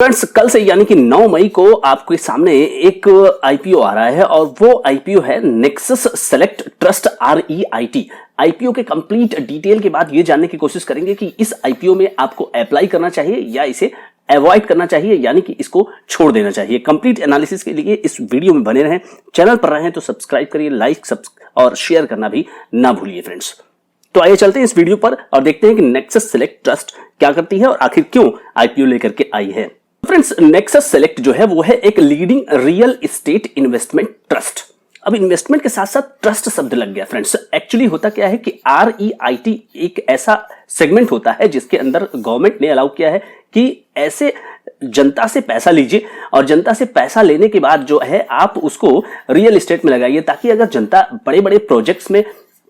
Friends, कल से यानी कि 9 मई को आपके सामने एक आईपीओ आ रहा है और वो आईपीओ है nexus select trust REIT। IPO के कंप्लीट डिटेल के बाद ये जानने की कोशिश करेंगे कि इस आईपीओ में आपको अप्लाई करना चाहिए या इसे अवॉइड करना चाहिए, यानी कि इसको छोड़ देना चाहिए। कंप्लीट एनालिसिस के लिए इस वीडियो में बने रहें। चैनल पर रहे हैं तो सब्सक्राइब करिए, लाइक और शेयर करना भी ना भूलिए फ्रेंड्स। तो आइए चलते हैं इस वीडियो पर और देखते हैं कि नेक्सस सेलेक्ट ट्रस्ट क्या करती है और आखिर क्यों आईपीओ लेकर के आई है। फ्रेंड्स, नेक्सस सेलेक्ट जो है वो है एक leading real estate investment trust. अब इन्वेस्टमेंट के साथ साथ ट्रस्ट शब्द लग गया फ्रेंड्स। एक्चुअली होता क्या है कि REIT एक ऐसा सेगमेंट होता है जिसके अंदर गवर्नमेंट ने अलाउ किया है कि ऐसे जनता से पैसा लीजिए और जनता से पैसा लेने के बाद जो है आप उसको रियल एस्टेट में लगाइए, ताकि अगर जनता बड़े बड़े प्रोजेक्ट्स में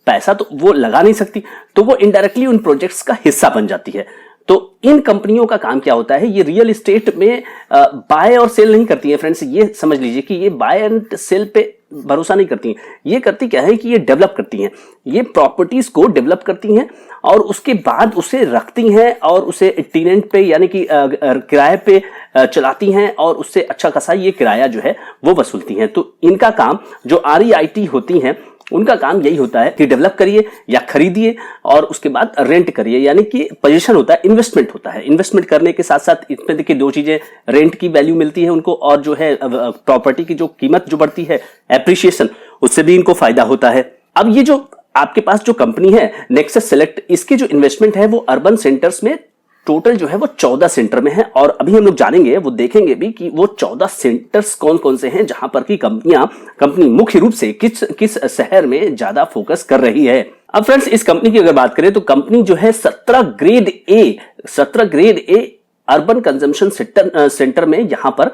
पैसा तो वो लगा नहीं सकती तो वो इनडायरेक्टली उन प्रोजेक्ट्स का हिस्सा बन जाती है। तो इन कंपनियों का काम क्या होता है, ये रियल एस्टेट में बाय और सेल नहीं करती है फ्रेंड्स। ये समझ लीजिए कि ये बाय एंड सेल पे भरोसा नहीं करती हैं। ये करती क्या है कि ये डेवलप करती हैं, ये प्रॉपर्टीज को डेवलप करती हैं और उसके बाद उसे रखती हैं और उसे टेनेंट पे यानी कि किराए पे चलाती हैं और उससे अच्छा खासा ये किराया जो है वो वसूलती हैं। तो इनका काम जो REIT होती हैं उनका काम यही होता है कि डेवलप करिए या खरीदिए और उसके बाद रेंट करिए, यानी कि पोजीशन होता है, इन्वेस्टमेंट होता है। इन्वेस्टमेंट करने के साथ साथ इसमें देखिए दो चीजें, रेंट की वैल्यू मिलती है उनको और जो है प्रॉपर्टी की जो कीमत जो बढ़ती है, एप्रिसिएशन, उससे भी इनको फायदा होता है। अब ये जो आपके पास जो कंपनी है नेक्सस सेलेक्ट, इसके जो इन्वेस्टमेंट है वो अर्बन सेंटर्स में टोटल जो है वो 14 सेंटर में है और अभी हम लोग जानेंगे, वो देखेंगे भी कि वो 14 सेंटर्स कौन कौन से हैं जहां पर की कंपनी मुख्य रूप से किस शहर में ज्यादा फोकस कर रही है। अब फ्रेंड्स, इस कंपनी की अगर बात करें तो कंपनी जो है 17 grade a urban consumption centre में यहां पर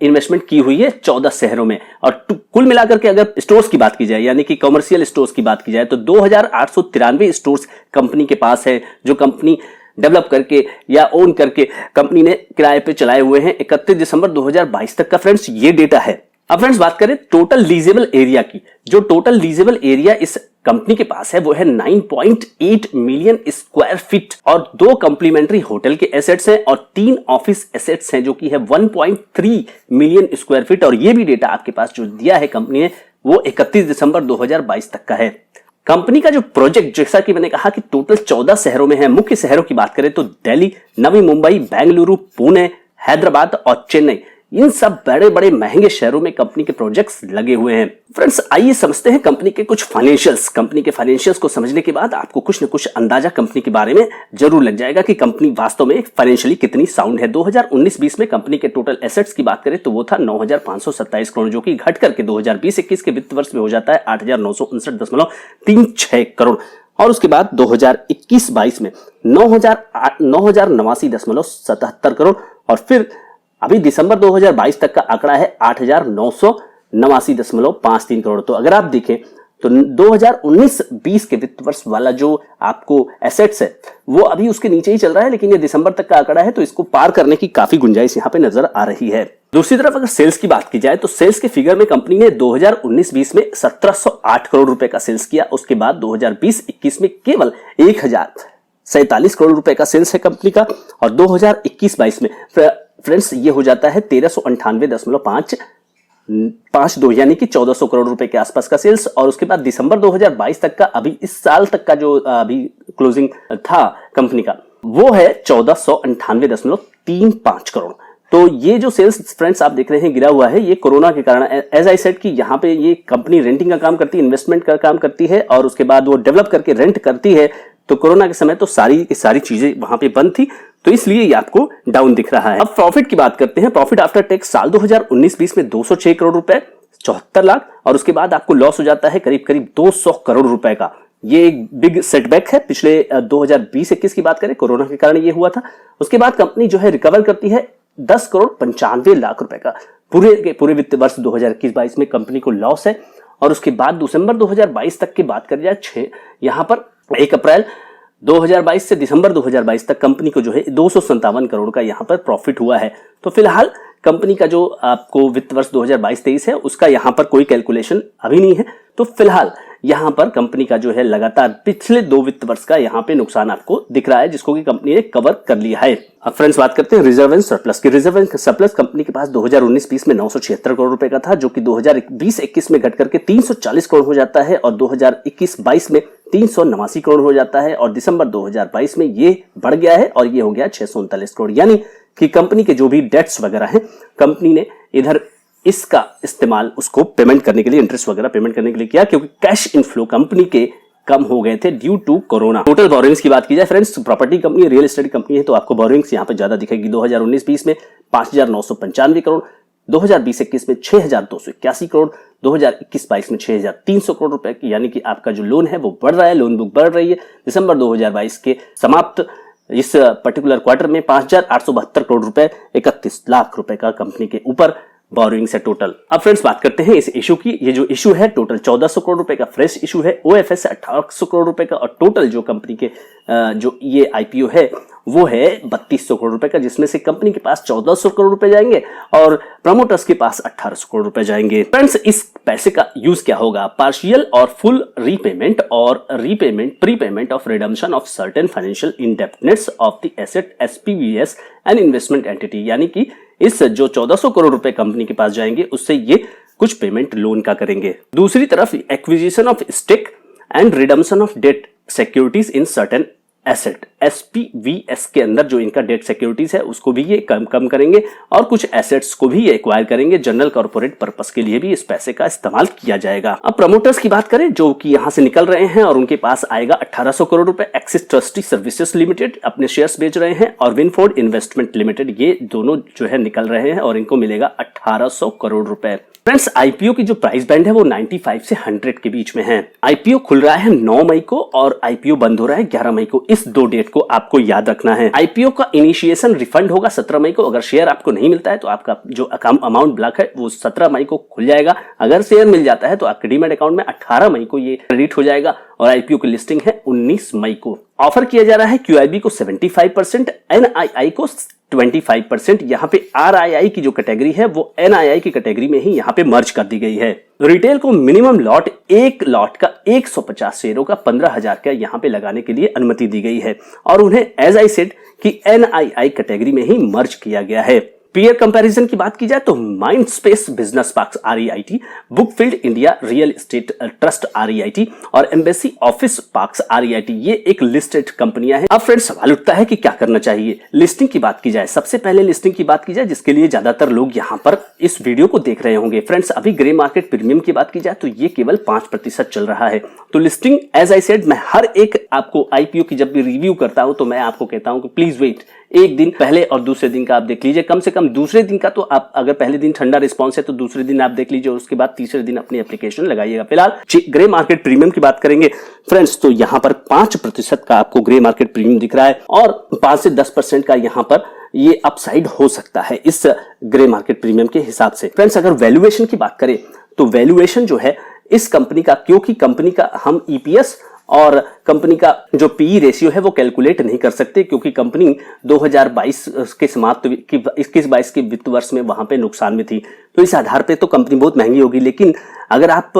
इन्वेस्टमेंट की हुई है 14 शहरों में। और कुल मिलाकर के अगर स्टोर्स की बात की जाए यानी कि कमर्शियल स्टोर्स की बात की जाए तो 2893 स्टोर्स कंपनी के पास है, जो कंपनी डेवलप करके या ओन करके कंपनी ने किराए पे चलाए हुए हैं 31 दिसंबर 2022 तक का फ्रेंड्स ये डेटा है। अब फ्रेंड्स बात करें टोटल लीजेबल एरिया की, जो टोटल लीजेबल एरिया इस कंपनी के पास है वो है 9.8 मिलियन स्क्वायर फीट और 2 कॉम्प्लीमेंट्री होटल के एसेट्स हैं और 3 ऑफिस एसेट्स हैं जो कि है 1.3 मिलियन स्क्वायर फीट। और ये भी डेटा आपके पास जो दिया है कंपनी ने वो 31 दिसंबर 2022 तक का है। कंपनी का जो प्रोजेक्ट, जैसा कि मैंने कहा कि टोटल 14 शहरों में है। मुख्य शहरों की बात करें तो दिल्ली, नवी मुंबई, बेंगलुरु, पुणे, हैदराबाद और चेन्नई, इन सब बड़े बड़े महंगे शहरों में कंपनी के प्रोजेक्ट्स लगे हुए हैं। फ्रेंड्स, आइए समझते हैं कंपनी के कुछ फाइनेंशियल्स। कंपनी के फाइनेंशियल्स को समझने के बाद आपको कुछ न कुछ अंदाजा कंपनी के बारे में जरूर लग जाएगा कि कंपनी वास्तव में फाइनेंशियली कितनी साउंड है। 2019-20 में कंपनी के टोटल एसेट्स की बात करें तो वो था 9,527 करोड़, जो कि घट करके 2020-21 के वित्त वर्ष में हो जाता है 8,959.36 करोड़। और उसके बाद 2021-22 में 9,089.77 करोड़ और फिर अभी दिसंबर 2022 तक का आंकड़ा है 8,989.53 करोड़। तो अगर आप देखें तो 2019-20 के वित्त वर्ष वाला जो आपको एसेट्स है वो अभी उसके नीचे ही चल रहा है, लेकिन ये दिसंबर तक का आंकड़ा है तो इसको पार करने की काफी गुंजाइश यहां पे नजर आ रही है। दूसरी तरफ अगर सेल्स की बात की जाए तो सेल्स के फिगर में कंपनी ने 2019-20 में 1708 करोड़ रुपए का सेल्स किया। उसके बाद 2020-21 में केवल 1047 करोड़ रुपए का सेल्स है कंपनी का और 2021-22 में फ्रेंड्स ये हो जाता है 1398.552 यानी कि 1400 करोड़ रुपए के आसपास का सेल्स। और उसके बाद दिसंबर 2022 तक का, अभी इस साल तक का जो अभी क्लोजिंग था कंपनी का, वो है 1498.35 करोड़। तो ये जो सेल्स फ्रेंड्स आप देख रहे हैं गिरा हुआ है, ये कोरोना के कारण, एज आई सेड कि यहाँ पे ये कंपनी रेंटिंग का काम करती है, इन्वेस्टमेंट का काम करती है और उसके बाद वो डेवलप करके रेंट करती है। तो कोरोना के समय तो सारी की सारी चीजें वहां पे बंद थी, तो इसलिए ये आपको डाउन दिख रहा है। अब प्रॉफिट की बात करते हैं। प्रॉफिट आफ्टर टैक्स साल 2019-20 में 206 करोड़ रुपए, 74 लाख और उसके बाद आपको लॉस हो जाता है करीब करीब 200 करोड़ रुपए का। ये एक बिग सेटबैक है। पिछले 2020-21 की बात करें, कोरोना के कारण ये हुआ था। उसके बाद कंपनी जो है रिकवर करती है 10 करोड़ 95 लाख रुपए का। पूरे वित्त वर्ष 2021-22 में कंपनी को लॉस है। और उसके बाद दिसंबर 2022 तक की बात करी जाए, यहाँ पर 1 अप्रैल 2022 से दिसंबर 2022 तक कंपनी को जो है 257 करोड़ का यहाँ पर प्रॉफिट हुआ है। तो फिलहाल कंपनी का जो आपको वित्त वर्ष 2022-23 है उसका यहाँ पर कोई कैलकुलेशन अभी नहीं है। तो फिलहाल यहाँ पर कंपनी का जो है लगातार पिछले 2 वित्त वर्ष का यहाँ पे नुकसान आपको दिख रहा है, जिसको कि कंपनी ने कवर कर लिया है। अब फ्रेंड्स बात करते हैं रिजर्व एंड सरप्लस की। रिजर्व एंड सरप्लस कंपनी के पास 2019-20 में 976 करोड़ रुपए का था, जो कि 2020-21 में घट करके 340 करोड़ हो जाता है और 2021-22 में 389 करोड़ हो जाता है और दिसंबर 2022 में ये बढ़ गया है और ये हो गया 639 करोड़। यानी कि कंपनी के जो भी डेट्स वगैरह हैं, कंपनी ने इधर इसका इस्तेमाल उसको पेमेंट करने के लिए, इंटरेस्ट वगैरह पेमेंट करने के लिए किया, क्योंकि कैश इनफ्लो कंपनी के कम हो गए थे due to corona. Total borrowings की बात की जाए friends, property company, real estate company है, तो आपको बोरोइंग्स यहाँ पे ज्यादा दिखेगी। 2019-20 में 5,995 करोड़, 2020-21 में 6,281 करोड़, 2021-22 में 6,300 करोड़ रुपए की, यानी कि आपका जो लोन है वो बढ़ रहा है, लोन बुक बढ़ रही है। दिसंबर 2022 के समाप्त इस पर्टिकुलर क्वार्टर में 5,872 करोड़ रुपए, 31 लाख रुपए का कंपनी के ऊपर बोरोइंग से टोटल। अब फ्रेंड्स बात करते हैं इस इशू की। ये जो इशू है टोटल 1400 करोड़ रुपए का फ्रेश इशू है, ओएफएस 1800 करोड़ रुपए का, और टोटल जो कंपनी के जो ये आईपीओ है वो है 3200 करोड़ रुपए का, जिसमें से कंपनी के पास 1400 करोड़ रुपए जाएंगे और प्रमोटर्स के पास 1800 करोड़ रुपए जाएंगे। फ्रेंड्स इस पैसे का यूज क्या होगा? पार्शियल और फुल रीपेमेंट और repayment, prepayment of redemption of certain financial indebtedness of the asset SPVs and investment entity, यानी कि इस जो 1400 करोड़ रुपए कंपनी के पास जाएंगे उससे ये कुछ पेमेंट लोन का करेंगे। दूसरी तरफ acquisition of stake and redemption of debt securities in certain asset, SPVs के अंदर जो इनका डेट सिक्योरिटीज है उसको भी ये कम करेंगे और कुछ एसेट्स को भी ये एक्वायर करेंगे। जनरल कॉर्पोरेट पर्पस के लिए भी इस पैसे का इस्तेमाल किया जाएगा। अब प्रमोटर्स की बात करें जो कि यहां से निकल रहे हैं और उनके पास आएगा 1800 करोड़ रुपए। एक्सिस ट्रस्टी सर्विसेज लिमिटेड अपने शेयर्स बेच रहे हैं और विनफोर्ड इन्वेस्टमेंट लिमिटेड, ये दोनों जो है निकल रहे हैं और इनको मिलेगा 1800 करोड़ रुपए। फ्रेंड्स आईपीओ की जो प्राइस बैंड है वो 95 से 100 के बीच में है। आईपीओ खुल रहा है 9 मई को और आईपीओ बंद हो रहा है 11 मई को। इस 2 डेट को आपको याद रखना है। आईपीओ का इनिशिएशन रिफंड होगा 17 मई को। अगर शेयर आपको नहीं मिलता है तो आपका जो अमाउंट ब्लॉक है वो 17 मई को खुल जाएगा। अगर शेयर मिल जाता है तो आपके डीमैट अकाउंट में 18 मई को ये क्रेडिट हो जाएगा और आईपीओ की लिस्टिंग है 19 मई को। ऑफर किया जा रहा है क्यूआईबी को 75%, एनआईआई को 25%। यहाँ पे आरआईआई की जो कैटेगरी है वो एनआईआई की कैटेगरी में ही यहाँ पे मर्ज कर दी गई है। रिटेल को मिनिमम लॉट, एक लॉट का 150 शेयरों का 15,000 का यहाँ पे लगाने के लिए अनुमति दी गई है और उन्हें एज आई सेड कि एनआईआई कैटेगरी में ही मर्ज किया गया है। पीयर कंपैरिजन की बात की जाए तो Mindspace business parks REIT, बुकफील्ड India real estate trust REIT और एम्बेसी ऑफिस पार्क्स आरईआईटी, ये एक लिस्टेड कंपनियां हैं। अब फ्रेंड्स सवाल उठता है कि क्या करना चाहिए। लिस्टिंग की बात की जाए, सबसे पहले लिस्टिंग की बात की जाए जिसके लिए ज्यादातर लोग यहां पर इस वीडियो को देख रहे होंगे। फ्रेंड्स अभी ग्रे मार्केट प्रीमियम की बात की जाए तो ये केवल 5% चल रहा है। तो लिस्टिंग एज आई सेड, मैं हर एक आपको आईपीओ की जब भी रिव्यू करता हूं तो मैं आपको कहता हूं कि प्लीज वेट, एक दिन पहले और दूसरे दिन का आप देख लीजिए। कम से कम दूसरे दिन का तो आप, अगर पहले दिन ठंडा रिस्पांस है तो दूसरे दिन आप देख लीजिए, उसके बाद तीसरे दिन अपनी एप्लीकेशन लगाइएगा। फिलहाल ग्रे मार्केट प्रीमियम की बात करेंगे फ्रेंड्स तो यहां पर 5% का आपको ग्रे मार्केट प्रीमियम दिख रहा है और 5 से 10% का यहां पर ये अपसाइड हो सकता है इस ग्रे मार्केट प्रीमियम के हिसाब से। फ्रेंड्स अगर वैल्यूएशन की बात करें तो वैल्यूएशन जो है इस कंपनी का, क्योंकि कंपनी का हम ईपीएस और कंपनी का जो पीई रेशियो है वो कैलकुलेट नहीं कर सकते, क्योंकि कंपनी 2022 के समाप्त 21-22 के वित्त वर्ष में वहां पे नुकसान में थी। तो इस आधार पे तो कंपनी बहुत महंगी होगी, लेकिन अगर आप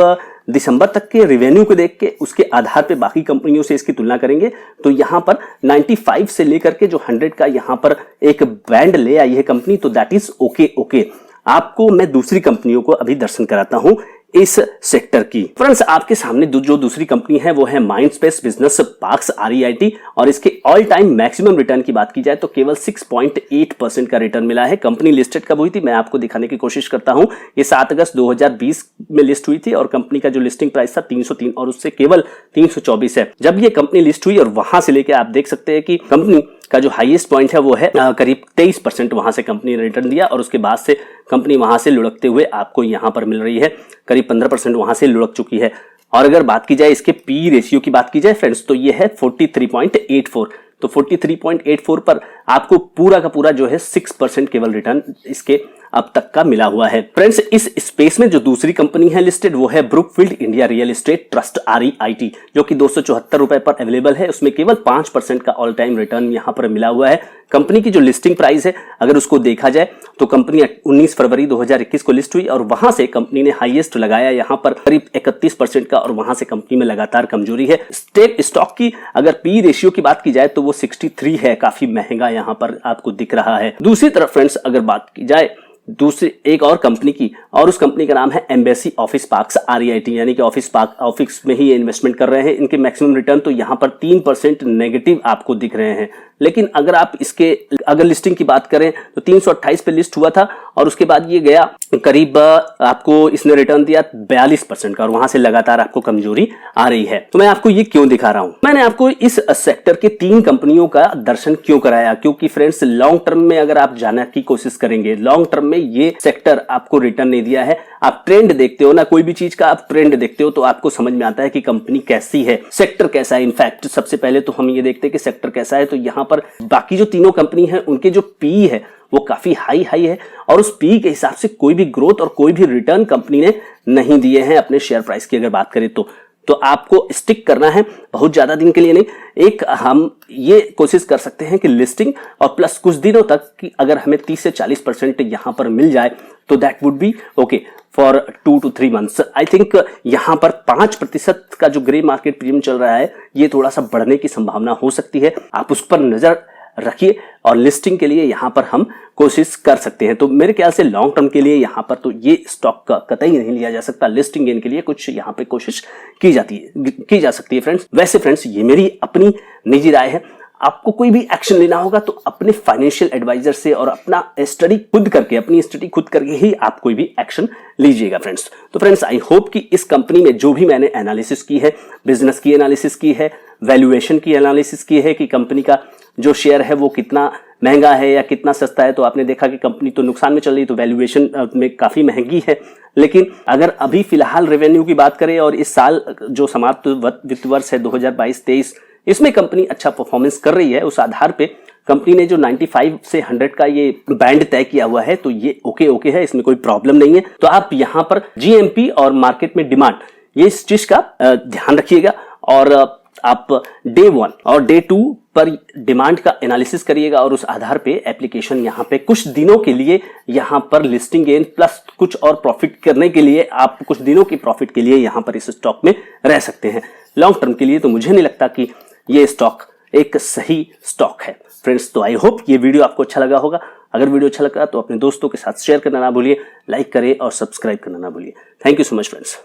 दिसंबर तक के रेवेन्यू को देख के उसके आधार पे बाकी कंपनियों से इसकी तुलना करेंगे तो यहां पर 95 से लेकर के जो 100 का यहां पर एक बैंड ले आई है कंपनी, तो दैट इज ओके। आपको मैं दूसरी कंपनियों को अभी दर्शन कराता हूं इस सेक्टर की। फ्रेंड्स आपके सामने जो दूसरी कंपनी है वो है माइंडस्पेस बिजनेस पार्क्स आरईआईटी और इसके ऑल टाइम मैक्सिमम रिटर्न की बात की जाए तो केवल 6.8% का रिटर्न मिला है। कंपनी लिस्टेड कब हुई थी मैं आपको दिखाने की कोशिश करता हूं। ये 7 अगस्त 2020 में लिस्ट हुई थी और कंपनी का जो लिस्टिंग प्राइस था 303 और उससे केवल 324 है। जब ये कंपनी लिस्ट हुई और वहां से लेके आप देख सकते हैं कि कंपनी का जो हाईएस्ट पॉइंट है वो है करीब 23% वहां से कंपनी ने रिटर्न दिया और उसके बाद से कंपनी वहां से लुढ़कते हुए आपको यहां पर मिल रही है, करीब 15% वहां से लुढ़क चुकी है। और अगर बात की जाए इसके पी रेशियो की बात की जाए फ्रेंड्स तो ये है 43.84। तो 43.84 पर आपको पूरा का पूरा जो है 6% केवल रिटर्न इसके अब तक का मिला हुआ है। फ्रेंड्स इस स्पेस में जो दूसरी कंपनी है लिस्टेड वो है Brookfield India real estate trust REIT, जो कि 274 रुपए पर अवेलेबल है। उसमें केवल 5% का ऑल टाइम रिटर्न यहां पर मिला हुआ है। कंपनी की जो लिस्टिंग प्राइस है अगर उसको देखा जाए तो कंपनी 19 फरवरी 2021 को लिस्ट हुई और वहां से कंपनी ने हाईएस्ट लगाया यहां पर करीब 31% का, और वहां से कंपनी में लगातार कमजोरी है। स्टॉक की अगर पी रेशियो की बात की जाए तो वो 63 है, काफी महंगा यहां पर आपको दिख रहा है। दूसरी तरफ फ्रेंड्स अगर बात की जाए दूसरी एक और कंपनी की, और उस कंपनी का नाम है एम्बेसी ऑफिस पार्क्स REIT, यानी कि ऑफिस में ही ये इन्वेस्टमेंट कर रहे हैं। इनके मैक्सिमम रिटर्न तो यहां पर 3% नेगेटिव आपको दिख रहे हैं। लेकिन अगर आप इसके अगर लिस्टिंग की बात करें तो 328 पे लिस्ट हुआ था और उसके बाद ये गया करीब आपको इसने रिटर्न दिया 42% का, और वहां से लगातार आपको कमजोरी आ रही है। तो मैं आपको ये क्यों दिखा रहा हूं, मैंने आपको इस सेक्टर के 3 कंपनियों का दर्शन क्यों कराया, क्योंकि फ्रेंड्स लॉन्ग टर्म में अगर आप जानने की कोशिश करेंगे, लॉन्ग टर्म में ये सेक्टर आपको रिटर्न नहीं दिया है। आप ट्रेंड देखते हो ना, कोई भी चीज का आप ट्रेंड देखते हो तो आपको समझ में आता है कि कंपनी कैसी है, सेक्टर कैसा है। इनफैक्ट सबसे पहले तो हम ये देखते हैं कि सेक्टर कैसा है, तो यहां पर बाकी जो तीनों कंपनी है उनके जो पी है वो काफी हाई है, और उस पी के हिसाब से कोई भी ग्रोथ और कोई भी रिटर्न कंपनी ने नहीं दिए हैं अपने शेयर प्राइस की अगर बात करें तो आपको स्टिक करना है बहुत ज्यादा दिन के लिए नहीं। एक हम ये कोशिश कर सकते हैं कि लिस्टिंग और प्लस कुछ दिनों तक कि अगर हमें 30 से 40% यहां पर मिल जाए तो that would be okay for 2 to 3 months। I think यहां पर 5% का जो ग्रे मार्केट प्रीमियम चल रहा है ये थोड़ा सा बढ़ने की संभावना हो सकती है, आप उस पर नजर रखिए और लिस्टिंग के लिए यहां पर हम कोशिश कर सकते हैं। तो मेरे ख्याल से लॉन्ग टर्म के लिए यहां पर तो ये स्टॉक का कतई नहीं लिया जा सकता, लिस्टिंग गेन के लिए कुछ यहां पे कोशिश की जा सकती है फ्रेंड्स। वैसे फ्रेंड्स ये मेरी अपनी निजी राय है, आपको कोई भी एक्शन लेना होगा तो अपने फाइनेंशियल एडवाइजर से और अपनी स्टडी खुद करके ही आप कोई भी एक्शन लीजिएगा फ्रेंड्स। तो फ्रेंड्स आई होप कि इस कंपनी में जो भी मैंने एनालिसिस की है, बिजनेस की एनालिसिस की है, वैल्यूएशन की एनालिसिस की है कि कंपनी का जो शेयर है वो कितना महंगा है या कितना सस्ता है, तो आपने देखा कि कंपनी तो नुकसान में चल रही, तो वैल्यूएशन में काफी महंगी है। लेकिन अगर अभी फिलहाल रेवेन्यू की बात करें और इस साल जो समाप्त वित्त वर्ष है 2022-23, इसमें कंपनी अच्छा परफॉर्मेंस कर रही है, उस आधार पे कंपनी ने जो 95 से 100 का ये बैंड तय किया हुआ है तो ये ओके है, इसमें कोई प्रॉब्लम नहीं है। तो आप यहां पर GMP और मार्केट में डिमांड ये इस चीज का ध्यान रखिएगा, और आप डे 1 और डे 2 पर डिमांड का एनालिसिस करिएगा, और उस आधार पे एप्लीकेशन यहां पे कुछ दिनों के लिए यहां पर लिस्टिंग गेन प्लस कुछ और प्रॉफिट करने के लिए आप कुछ दिनों की प्रॉफिट के लिए यहां पर इस स्टॉक में रह सकते हैं। लॉन्ग टर्म के लिए तो मुझे नहीं लगता कि ये स्टॉक एक सही स्टॉक है फ्रेंड्स। तो आई होप ये वीडियो आपको अच्छा लगा होगा। अगर वीडियो अच्छा लगा तो अपने दोस्तों के साथ शेयर करना ना भूलिए, लाइक करें और सब्सक्राइब करना ना भूलिए। Thank you so much friends.